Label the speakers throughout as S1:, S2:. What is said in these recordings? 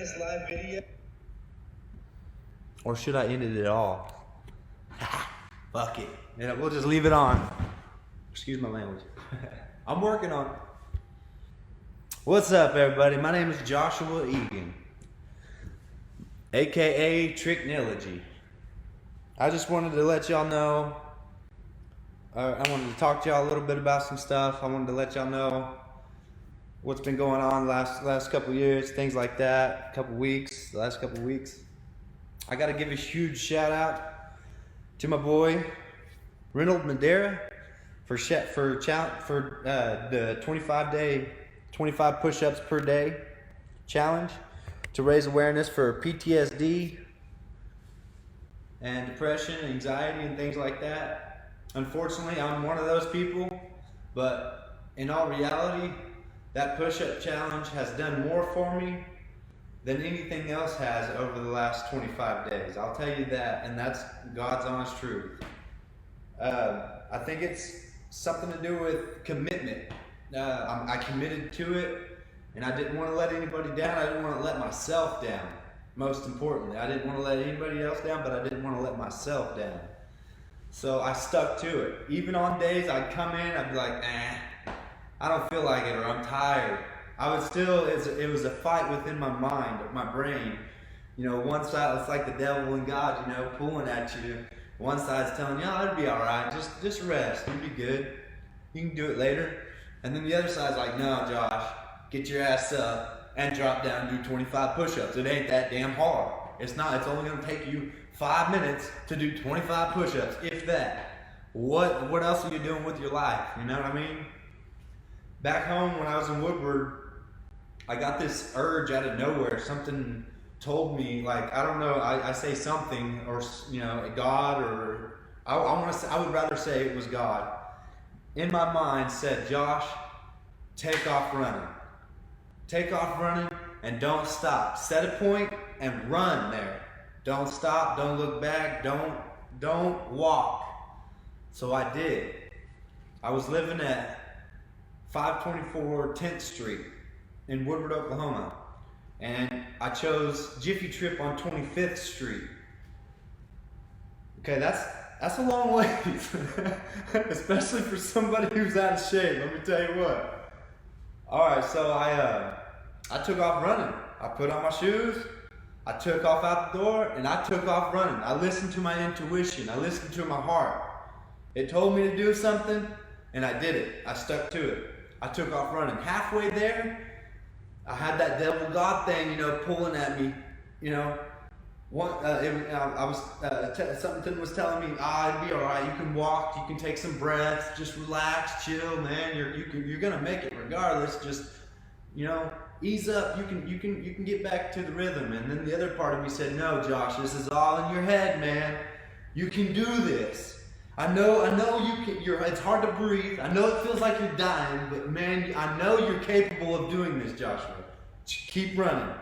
S1: this live video.
S2: Or should I end it at all? Fuck it. Yeah, we'll just leave it on. Excuse my language. I'm working on it. What's up, everybody? My name is Joshua Eagan, aka Tricknology. I just wanted to let y'all know. I wanted to talk to y'all a little bit about some stuff. I wanted to let y'all know what's been going on last couple years, things like that. The last couple weeks. I got to give a huge shout out to my boy Reynold Madera for the 25 push-ups per day challenge to raise awareness for PTSD and depression, anxiety, and things like that. Unfortunately, I'm one of those people, but in all reality, that push-up challenge has done more for me than anything else has over the last 25 days. I'll tell you that, and that's God's honest truth. I think it's something to do with commitment. I committed to it, and I didn't want to let anybody down. I didn't want to let myself down. Most importantly, I didn't want to let anybody else down, but I didn't want to let myself down. So I stuck to it. Even on days I'd come in, I'd be like, I don't feel like it, or I'm tired. I would still, it was a fight within my mind, my brain. You know, one side, it's like the devil and God, you know, pulling at you. One side's telling you, oh, it'll be all right. Just rest. You'll be good. You can do it later. And then the other side's like, no, Josh, get your ass up and drop down and do 25 push-ups. It ain't that damn hard. It's not. It's only going to take you 5 minutes to do 25 push-ups, if that. What else are you doing with your life? You know what I mean? Back home when I was in Woodward, I got this urge out of nowhere. Something told me, like, I don't know, I say something, or, you know, God, or I would rather say it was God. In my mind said, Josh, take off running. Take off running and don't stop. Set a point and run there. Don't stop, don't look back, don't walk. So I did. I was living at 524 10th Street in Woodward, Oklahoma. And I chose Jiffy Trip on 25th Street. Okay, that's a long ways. Especially for somebody who's out of shape, let me tell you what. Alright, so I took off running. I put on my shoes, I took off out the door, and I took off running. I listened to my intuition, I listened to my heart. It told me to do something, and I did it. I stuck to it. I took off running. Halfway there, I had that devil God thing, you know, pulling at me, you know. Something was telling me, it'd be all right. You can walk, you can take some breaths, just relax, chill, man. You're gonna make it regardless. Just, you know, ease up. You can get back to the rhythm. And then the other part of me said, no, Josh, this is all in your head, man. You can do this. I know you can. It's hard to breathe. I know it feels like you're dying, but man, I know you're capable of doing this, Joshua. Keep running.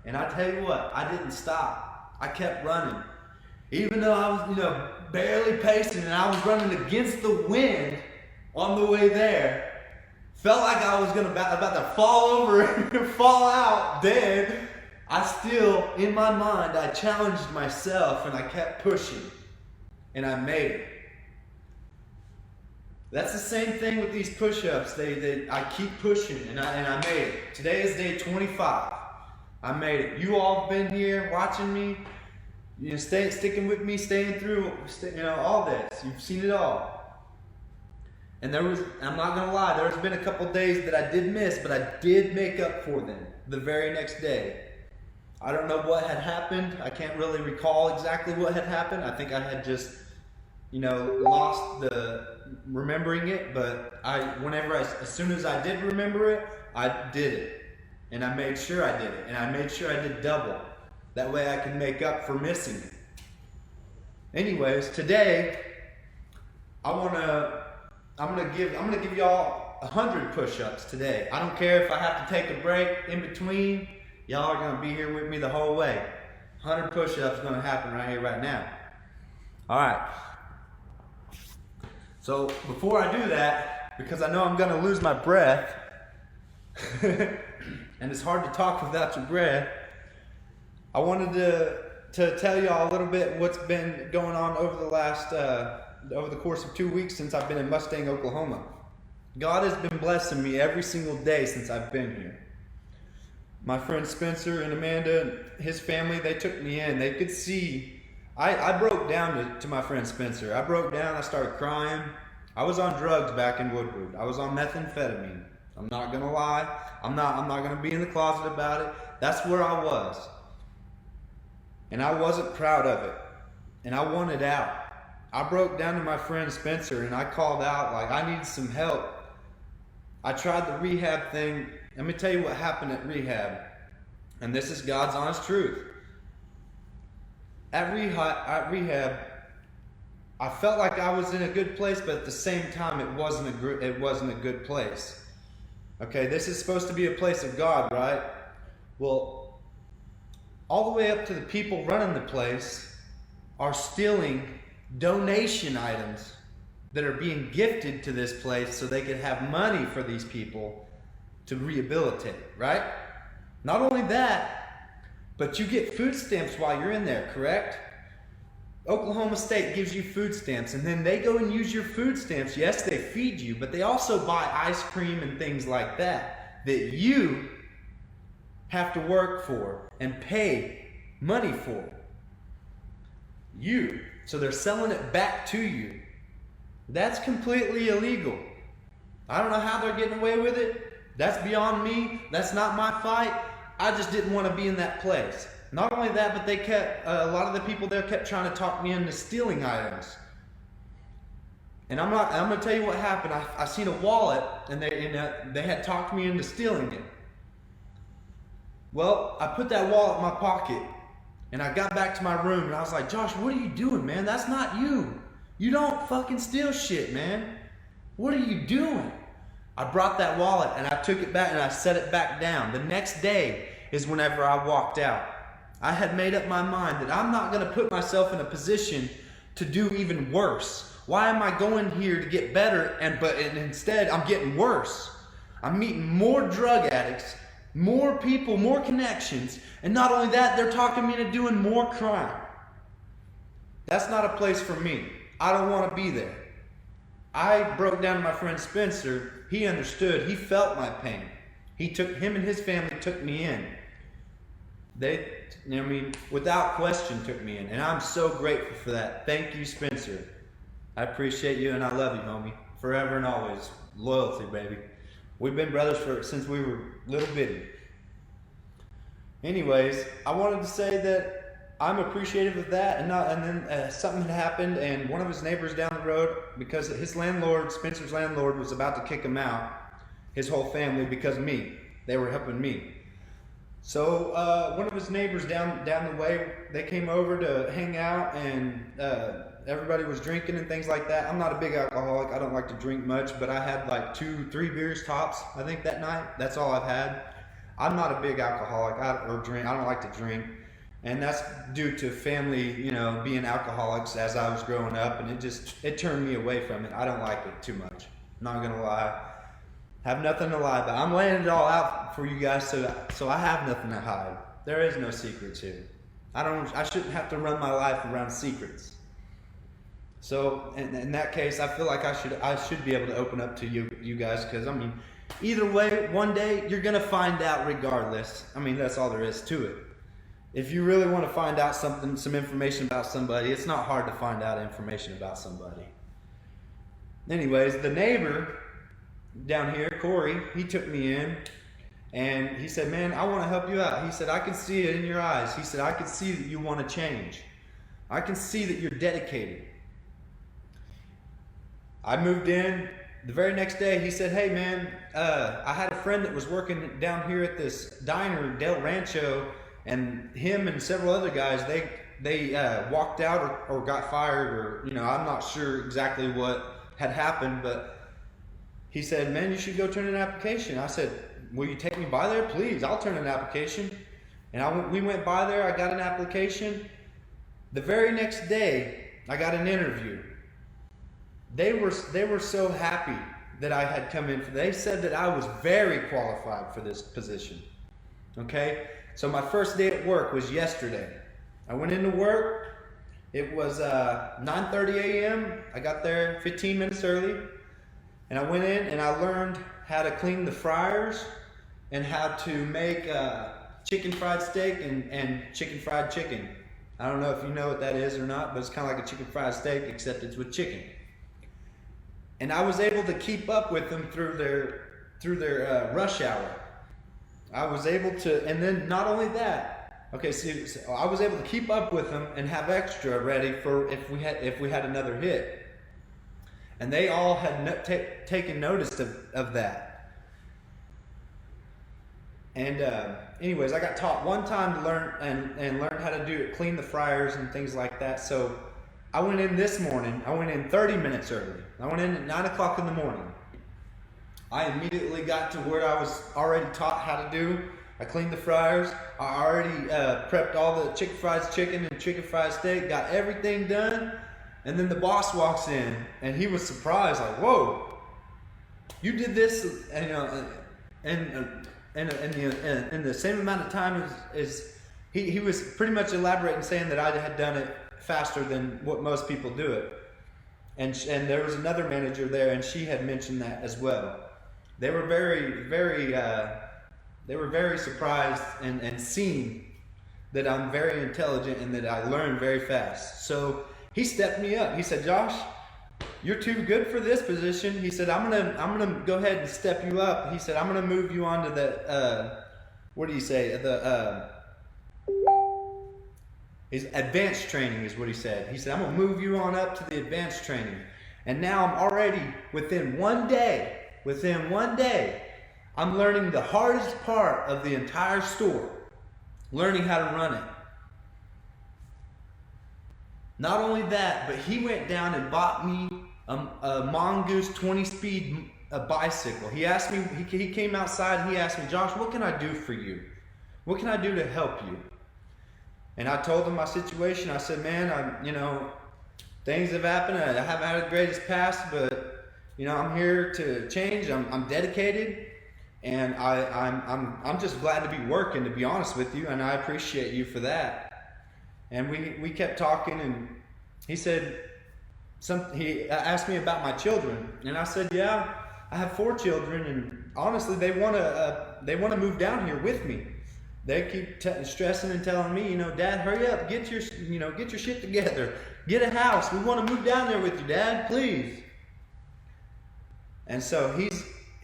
S2: And I tell you what, I didn't stop. I kept running. Even though I was, you know, barely pacing and I was running against the wind on the way there, felt like I was about to fall over and fall out dead. I still, in my mind, I challenged myself and I kept pushing. And I made it. That's the same thing with these push-ups. I keep pushing, and I made it. Today is day 25. I made it. You all have been here watching me, you know, sticking with me, staying through, you know, all this. You've seen it all. And I'm not gonna lie, there's been a couple days that I did miss, but I did make up for them the very next day. I don't know what had happened. I can't really recall exactly what had happened. I think I had just, you know, lost the remembering it, but as soon as I did remember it, I did it. And I made sure I did it. And I made sure I did double. That way I can make up for missing it. Anyways, today I'm gonna give y'all 100 push-ups today. I don't care if I have to take a break in between. Y'all are gonna be here with me the whole way. 100 push-ups gonna happen right here, right now. Alright. So before I do that, because I know I'm gonna lose my breath, and it's hard to talk without your breath, I wanted to tell y'all a little bit what's been going on over the course of 2 weeks since I've been in Mustang, Oklahoma. God has been blessing me every single day since I've been here. My friend Spencer and Amanda, his family, they took me in. They could see. I broke down to my friend Spencer. I broke down. I started crying. I was on drugs back in Woodward. I was on methamphetamine. I'm not gonna lie. I'm not gonna be in the closet about it. That's where I was. And I wasn't proud of it. And I wanted out. I broke down to my friend Spencer and I called out like I needed some help. I tried the rehab thing. Let me tell you what happened at rehab. And this is God's honest truth. At rehab, I felt like I was in a good place, but at the same time, it wasn't a good place. Okay, this is supposed to be a place of God, right? Well, all the way up to the people running the place are stealing donation items that are being gifted to this place so they could have money for these people to rehabilitate, right? Not only that, but you get food stamps while you're in there, correct? Oklahoma State gives you food stamps, and then they go and use your food stamps. Yes, they feed you, but they also buy ice cream and things like that you have to work for and pay money for. So they're selling it back to you. That's completely illegal. I don't know how they're getting away with it. That's beyond me. That's not my fight. I just didn't want to be in that place. Not only that, but they kept a lot of the people there kept trying to talk me into stealing items. And I'm going to tell you what happened. I seen a wallet, and they had talked me into stealing it. Well, I put that wallet in my pocket, and I got back to my room, and I was like, Josh, what are you doing, man? That's not you. You don't fucking steal shit, man. What are you doing? I brought that wallet and I took it back and I set it back down. The next day is whenever I walked out. I had made up my mind that I'm not going to put myself in a position to do even worse. Why am I going here to get better and instead I'm getting worse? I'm meeting more drug addicts, more people, more connections, and not only that, they're talking me into doing more crime. That's not a place for me. I don't want to be there. I broke down to my friend Spencer. He understood. He felt my pain. Him and his family took me in. Without question took me in. And I'm so grateful for that. Thank you, Spencer. I appreciate you and I love you, homie. Forever and always. Loyalty, baby. We've been brothers since we were little bitty. Anyways, I wanted to say that I'm appreciative of that, and then something had happened, and one of his neighbors down the road, because his landlord, Spencer's landlord, was about to kick him out, his whole family, because of me. They were helping me. So one of his neighbors down the way, they came over to hang out, and everybody was drinking and things like that. I'm not a big alcoholic. I don't like to drink much, but I had like 2-3 beers tops, I think, that night. That's all I've had. I'm not a big alcoholic I don't like to drink. And that's due to family, being alcoholics as I was growing up, and it turned me away from it. I don't like it too much. Not gonna lie. Have nothing to lie about. I'm laying it all out for you guys so I have nothing to hide. There is no secrets here. I shouldn't have to run my life around secrets. So in that case, I feel like I should be able to open up to you guys, because either way, one day you're gonna find out regardless. That's all there is to it. If you really want to find out some information about somebody, it's not hard to find out information about somebody. Anyways, the neighbor down here, Corey, he took me in and he said, man, I want to help you out. He said, I can see it in your eyes. He said, I can see that you want to change. I can see that you're dedicated. I moved in. The very next day, he said, hey, man, I had a friend that was working down here at this diner, Del Rancho, and him and several other guys, they walked out or got fired, or I'm not sure exactly what had happened, but he said, man, you should go turn in an application. I said, will you take me by there? Please, I'll turn in an application. And we went by there, I got an application. The very next day, I got an interview. They were so happy that I had come in. They said that I was very qualified for this position. Okay? So my first day at work was yesterday. I went into work. It was 9:30 a.m. I got there 15 minutes early. And I went in and I learned how to clean the fryers and how to make chicken fried steak and chicken fried chicken. I don't know if you know what that is or not, but it's kind of like a chicken fried steak, except it's with chicken. And I was able to keep up with them through their rush hour. I was able to, and then not only that, okay, so I was able to keep up with them and have extra ready for if we had another hit. And they all had taken notice of that. And anyways, I got taught one time to learn and learn how to do it, clean the fryers and things like that. So I went in this morning. I went in 30 minutes early. I went in at 9 o'clock in the morning. I immediately got to where I was already taught how to do. I cleaned the fryers. I already prepped all the chicken fried chicken and chicken fried steak. Got everything done. And then the boss walks in, and he was surprised, like, "Whoa, you did this, and you know, in the same amount of time as he was pretty much elaborating, saying that I had done it faster than what most people do it." And there was another manager there, and she had mentioned that as well. They were very surprised and seen that I'm very intelligent and that I learn very fast. So he stepped me up. He said, "Josh, you're too good for this position." He said, I'm gonna go ahead and step you up." He said, "I'm gonna move you on to the what do you say? His advanced training is what he said. He said, "I'm gonna move you on up to the advanced training." And now I'm already within one day, I'm learning the hardest part of the entire store, learning how to run it. Not only that, but he went down and bought me a Mongoose 20-speed bicycle. He asked me, he came outside and he asked me, "Josh, what can I do for you? What can I do to help you?" And I told him my situation. I said, "Man, things have happened. I haven't had the greatest past, but I'm here to change. I'm dedicated, and I'm just glad to be working, to be honest with you, and I appreciate you for that." And we kept talking, and he said, he asked me about my children, and I said, "Yeah, I have 4 children, and honestly, they want to move down here with me. They keep stressing and telling me, Dad, hurry up, get your shit together, get a house. We want to move down there with you, Dad, please." And so he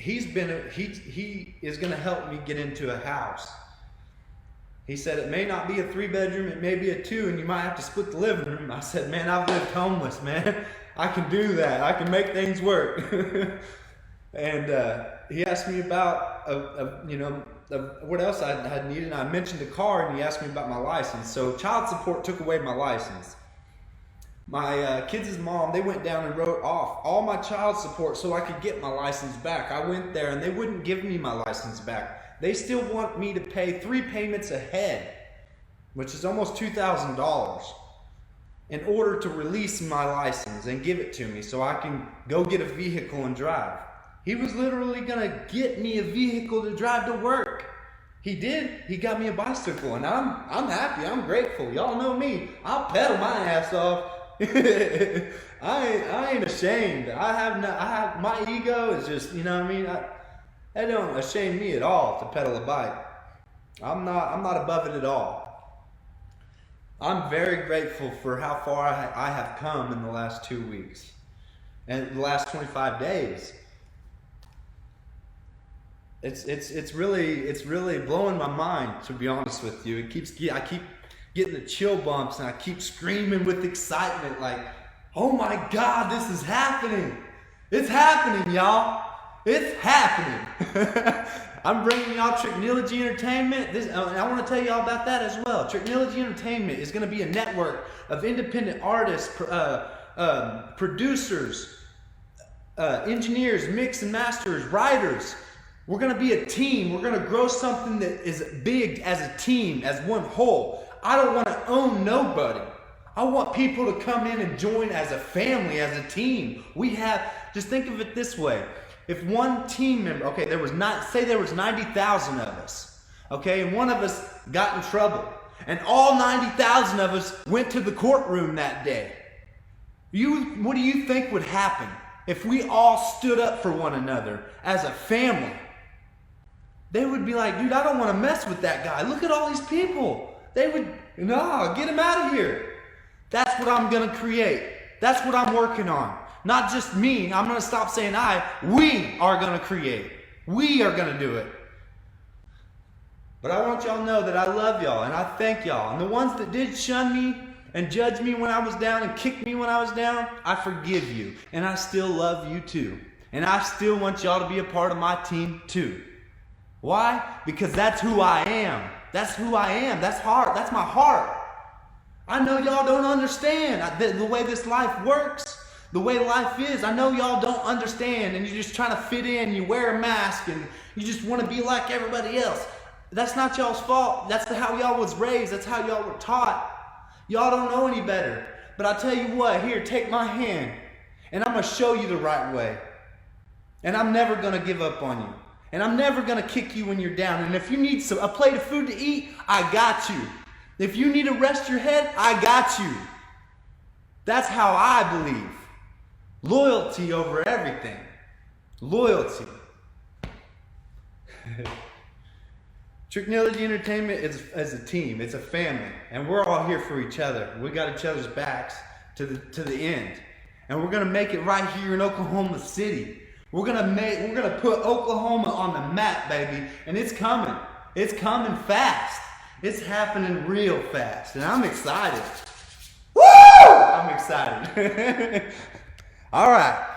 S2: is going to help me get into a house. He said, "It may not be a 3-bedroom, it may be a 2, and you might have to split the living room." I said, "Man, I've lived homeless, man. I can do that. I can make things work." And he asked me about, what else I had needed. And I mentioned the car, and he asked me about my license. So child support took away my license. My kids' mom, they went down and wrote off all my child support so I could get my license back. I went there, and they wouldn't give me my license back. They still want me to pay 3 payments ahead, which is almost $2,000, in order to release my license and give it to me so I can go get a vehicle and drive. He was literally going to get me a vehicle to drive to work. He did. He got me a bicycle, and I'm happy. I'm grateful. Y'all know me. I'll pedal my ass off. I ain't ashamed. My ego is just, that don't shame me at all to pedal a bike. I'm not above it at all. I'm very grateful for how far I have come in the last 2 weeks and the last 25 days. It's really blowing my mind, to be honest with you. I keep getting the chill bumps, and I keep screaming with excitement, like, "Oh my God, this is happening! It's happening, y'all! It's happening!" I'm bringing y'all Technology Entertainment. I want to tell y'all about that as well. Technology Entertainment is going to be a network of independent artists, producers, engineers, mix and masters, writers. We're going to be a team. We're going to grow something that is big as a team, as one whole. I don't want to own nobody. I want people to come in and join as a family, as a team. Just think of it this way. If one team member, okay, there was 90,000 of us, okay, and one of us got in trouble. And all 90,000 of us went to the courtroom that day. What do you think would happen if we all stood up for one another as a family? They would be like, dude, I don't want to mess with that guy. Look at all these people. They would, no, get him out of here. That's what I'm going to create. That's what I'm working on. Not just me. I'm going to stop saying I. We are going to create. We are going to do it. But I want y'all to know that I love y'all and I thank y'all. And the ones that did shun me and judge me when I was down and kick me when I was down, I forgive you. And I still love you too. And I still want y'all to be a part of my team too. Why? Because that's who I am. That's who I am. That's heart. That's my heart. I know y'all don't understand the way this life works, the way life is. I know y'all don't understand and you're just trying to fit in. You wear a mask and you just want to be like everybody else. That's not y'all's fault. That's how y'all was raised. That's how y'all were taught. Y'all don't know any better. But I tell you what, here, take my hand and I'm going to show you the right way. And I'm never going to give up on you. And I'm never going to kick you when you're down. And if you need a plate of food to eat, I got you. If you need to rest your head, I got you. That's how I believe. Loyalty over everything. Loyalty. Tricknology Entertainment is a team. It's a family. And we're all here for each other. We got each other's backs to the end. And we're going to make it right here in Oklahoma City. We're gonna put Oklahoma on the map, baby, and it's coming. It's coming fast. It's happening real fast, and I'm excited. Woo! I'm excited. All right,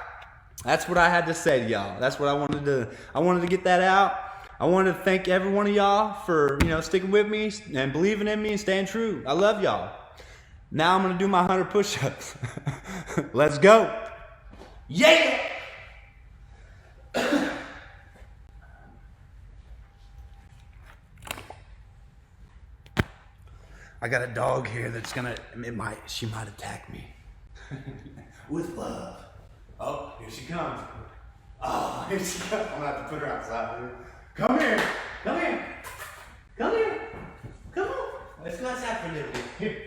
S2: that's what I had to say to y'all. That's what I wanted to get that out. I wanted to thank every one of y'all for sticking with me and believing in me and staying true. I love y'all. Now I'm gonna do my 100 push-ups. Let's go. Yeah. I got a dog here that's she might attack me. With love. Oh, here she comes. Oh, here she comes. I'm gonna have to put her outside. Come here. Come here. Come here. Come on. Let's have for a little bit. Here.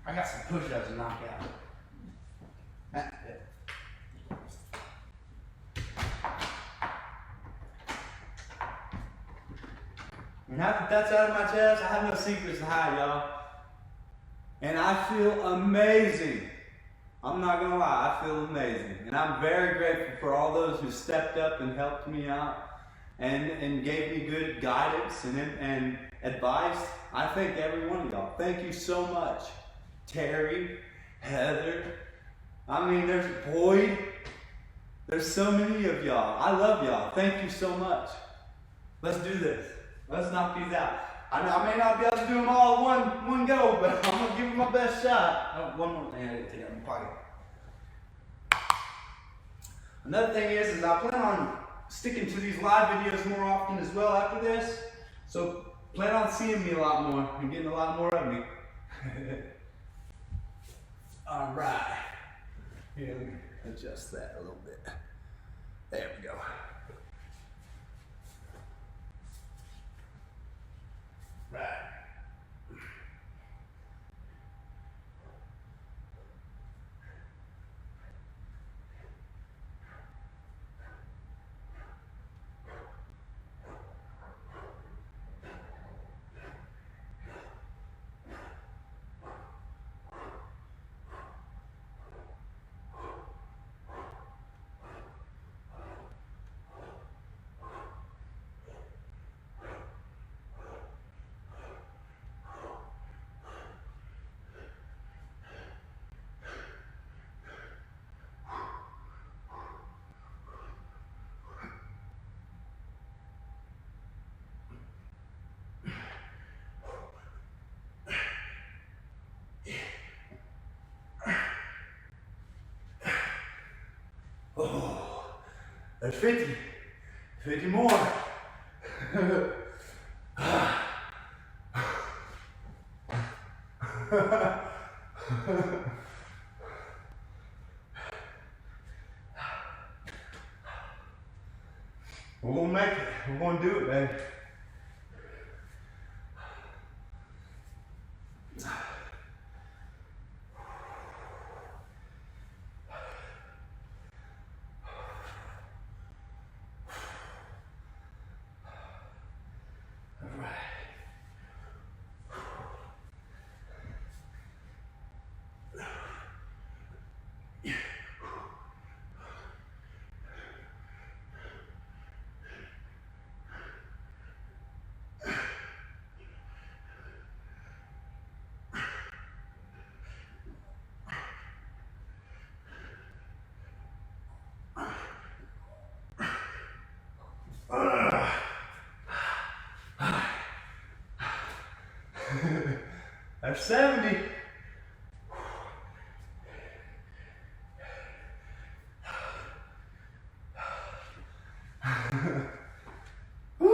S2: I got some push-ups to knock out. And now that that's out of my chest, I have no secrets to hide, y'all. And I feel amazing. I'm not gonna lie, I feel amazing. And I'm very grateful for all those who stepped up and helped me out and gave me good guidance and advice. I thank every one of y'all. Thank you so much. Terry, Heather, there's Boyd. There's so many of y'all. I love y'all. Thank you so much. Let's do this. Let's knock these out. I may not be able to do them all one go, but I'm going to give it my best shot. Oh, one more thing I got to take out of my pocket. Another thing is I plan on sticking to these live videos more often as well after this. So plan on seeing me a lot more and getting a lot more of me. All right. Here, let me adjust that a little bit. There we go. Right. Oh, there's 50 more. We're gonna make it. We're gonna do it, baby. That's 70. Woo!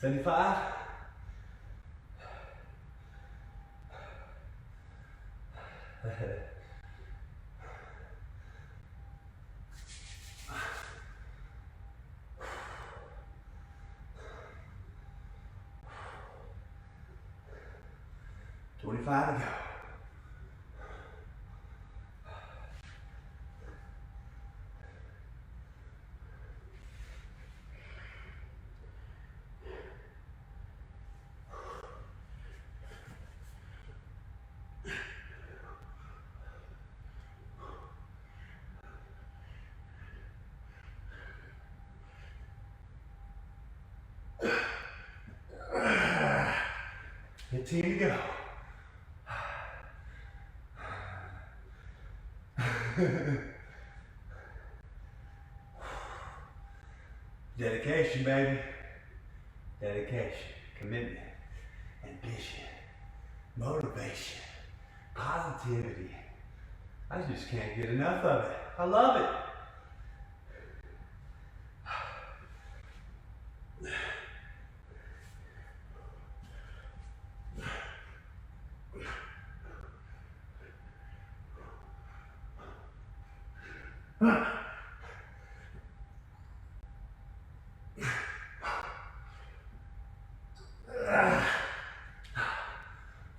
S2: $75. $25 to go. $15 to go. Dedication, baby. Dedication, commitment, ambition, motivation, positivity. I just can't get enough of it. I love it.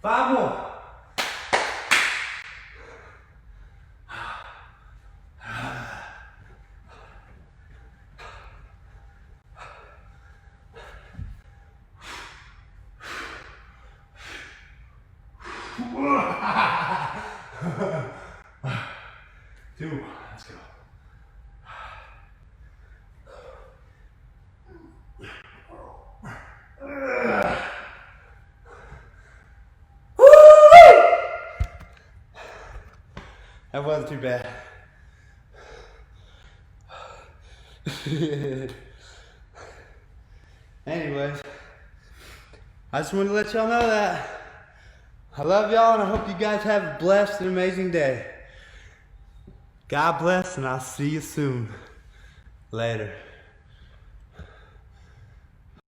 S2: Five more. Two more. Let's go. That wasn't too bad. Anyways, I just wanted to let y'all know that I love y'all and I hope you guys have a blessed and amazing day. God bless and I'll see you soon. Later.